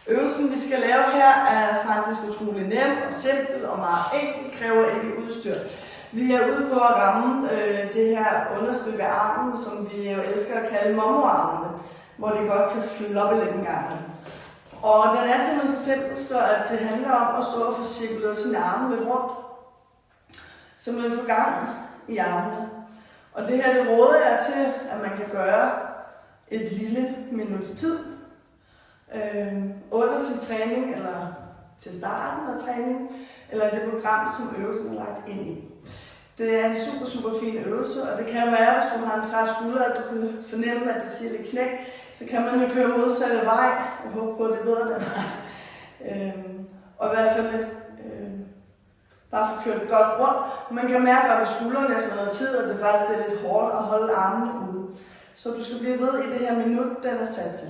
Øvelsen, vi skal lave her, er faktisk utrolig nem og simpel og meget enkel, kræver ikke udstyr. Vi er ude på at ramme det her understykke af armen, som vi jo elsker at kalde momoarmene, hvor det godt kan floppe lidt en gang. Og den er simpelthen så simpel, så at det handler om at stå og få cirkuleret sine arme lidt rundt. Simpelthen få gang i armene. Og det her, det råder jeg til, at man kan gøre et lille minuts tid under sin træning, eller til starten af træning, eller det program, som øvelsen er lagt ind i. Det er en super fin øvelse, og det kan være, hvis du har en træt skulder, at du kan fornemme, at det siger lidt knæk, så kan man jo køre modsatte vej og håbe på, at det er bedre den vej. Og i hvert fald bare få kørt godt rundt. Man kan mærke op i skuldrene efter noget tid, at det faktisk bliver lidt hårdt at holde armene ude. Så du skal blive ved i det her minut, den er sat til.